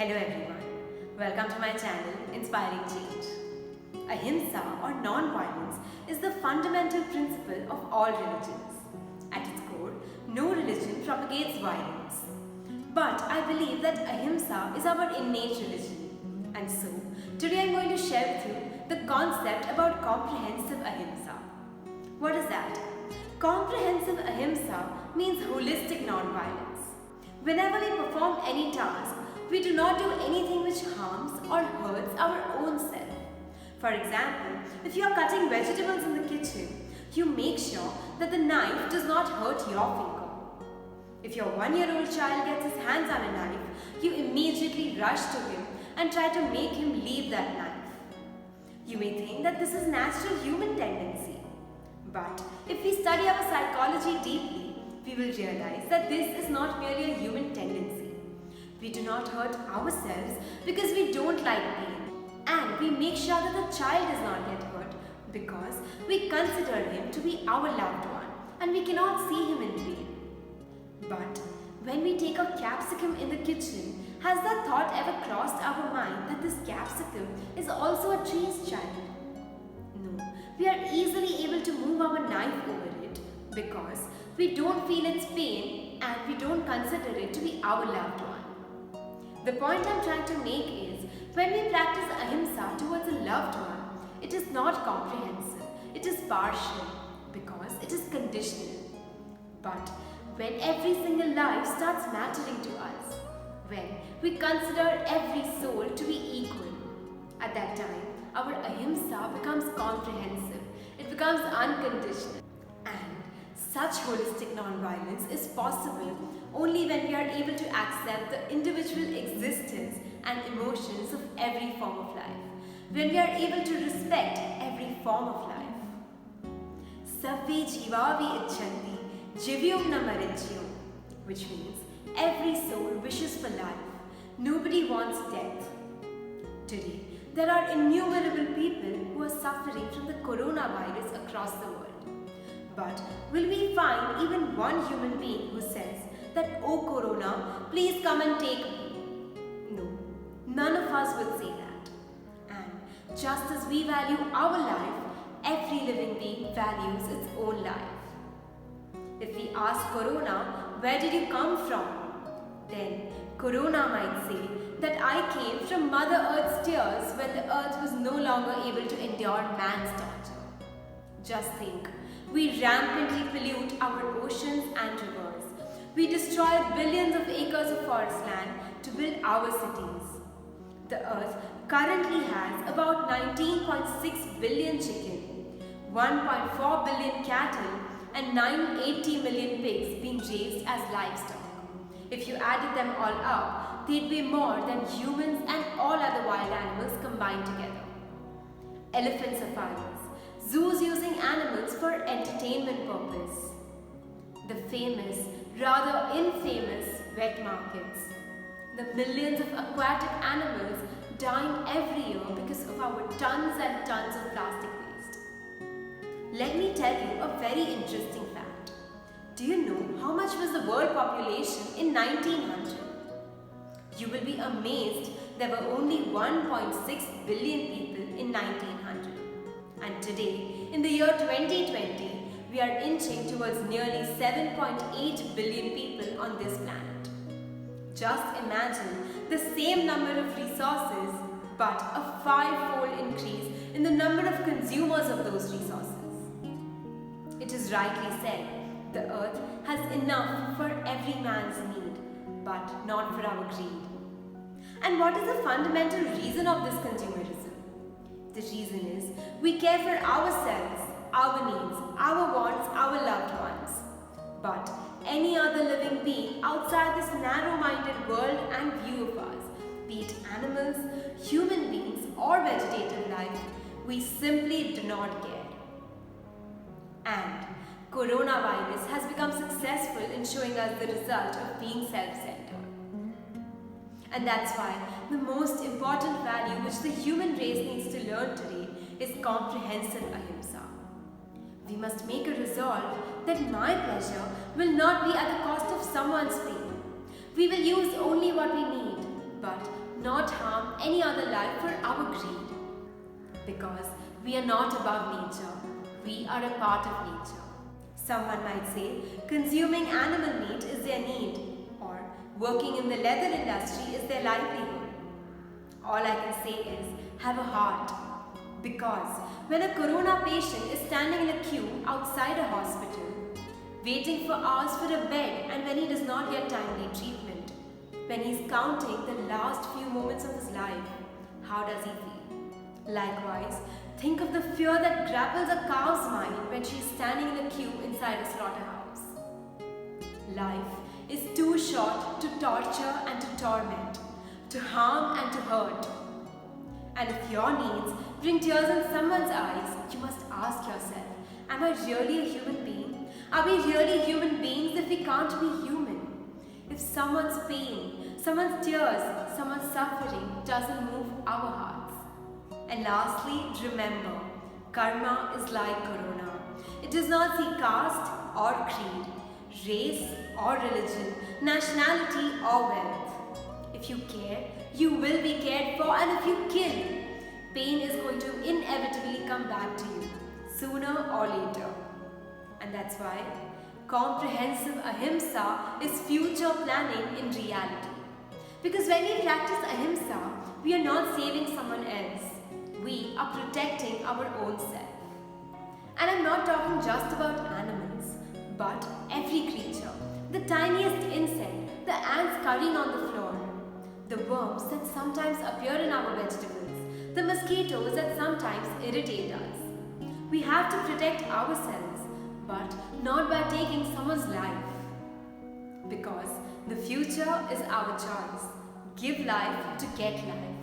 Hello everyone, welcome to my channel Inspiring Change. Ahimsa or non-violence is the fundamental principle of all religions. At its core, no religion propagates violence. But I believe that Ahimsa is our innate religion. And so, today I am going to share with you the concept about comprehensive Ahimsa. What is that? Comprehensive Ahimsa means holistic non-violence. Whenever we perform any task, we do not do anything which harms or hurts our own self. For example, if you are cutting vegetables in the kitchen, you make sure that the knife does not hurt your finger. If your 1-year-old child gets his hands on a knife, you immediately rush to him and try to make him leave that knife. You may think that this is natural human tendency. But if we study our psychology deeply, we will realize that this is not merely a human tendency. We do not hurt ourselves because we don't like pain, and we make sure that the child does not get hurt because we consider him to be our loved one and we cannot see him in pain. But when we take a capsicum in the kitchen, has the thought ever crossed our mind that this capsicum is also a tree's child? No, we are easily able to move our knife over it because we don't feel its pain and we don't consider it to be our loved one. The point I'm trying to make is, when we practice ahimsa towards a loved one, it is not comprehensive, it is partial because it is conditional. But when every single life starts mattering to us, when we consider every soul to be equal, at that time our ahimsa becomes comprehensive, it becomes unconditional. And such holistic non-violence is possible only when we are able to accept the individual existence and emotions of every form of life, when we are able to respect every form of life. Sarve jivavi icchanti, jivyum na marityum, which means every soul wishes for life, nobody wants death. Today, there are innumerable people who are suffering from the coronavirus across the world. But will we find even one human being who says that, "Oh Corona, please come and take me"? No, none of us will say that. And just as we value our life, every living being values its own life. If we ask Corona, "Where did you come from?" then Corona might say that I came from Mother Earth's tears when the earth was no longer able to endure man's torture. Just think, we rampantly pollute our oceans and rivers. We destroy billions of acres of forest land to build our cities. The earth currently has about 19.6 billion chicken, 1.4 billion cattle and 980 million pigs being raised as livestock. If you added them all up, they'd be more than humans and all other wild animals combined together. Elephant safaris, zoos using animals for entertainment purpose, the famous, rather infamous wet markets, the millions of aquatic animals dying every year because of our tons and tons of plastic waste. Let me tell you a very interesting fact. Do you know how much was the world population in 1900? You will be amazed there were only 1.6 billion people in 1900. And today, in the year 2020, we are inching towards nearly 7.8 billion people on this planet. Just imagine the same number of resources, but a 5-fold increase in the number of consumers of those resources. It is rightly said, the earth has enough for every man's need, but not for our greed. And what is the fundamental reason of this consumerism? The reason is we care for ourselves, our needs, our wants, our loved ones. But any other living being outside this narrow-minded world and view of us, be it animals, human beings or vegetative life, we simply do not care. And coronavirus has become successful in showing us the result of being self-centered. And that's why the most important value which the human race needs to learn today is comprehensive ahimsa. We must make a resolve that my pleasure will not be at the cost of someone's pain. We will use only what we need, but not harm any other life for our greed. Because we are not above nature, we are a part of nature. Someone might say consuming animal meat is their need, or working in the leather industry is their livelihood. All I can say is have a heart. Because when a corona patient is standing in a queue outside a hospital, waiting for hours for a bed, and when he does not get timely treatment, when he is counting the last few moments of his life, how does he feel? Likewise, think of the fear that grapples a cow's mind when she is standing in a queue inside a slaughterhouse. Life is too short to torture and to torment, to harm and to hurt. And if your needs bring tears in someone's eyes, you must ask yourself, am I really a human being? Are we really human beings if we can't be human? If someone's pain, someone's tears, someone's suffering doesn't move our hearts. And lastly, remember, karma is like corona. It does not see caste or creed, race or religion, nationality or wealth. If you care, you will be cared for, and if you kill, pain is going to inevitably come back to you, sooner or later. And that's why comprehensive ahimsa is future planning in reality. Because when we practice ahimsa, we are not saving someone else. We are protecting our own self. And I'm not talking just about animals, but every creature. The tiniest insect, the ants scurrying on the floor, the worms that sometimes appear in our vegetables, the mosquitoes that sometimes irritate us. We have to protect ourselves, but not by taking someone's life. Because the future is our choice. Give life to get life.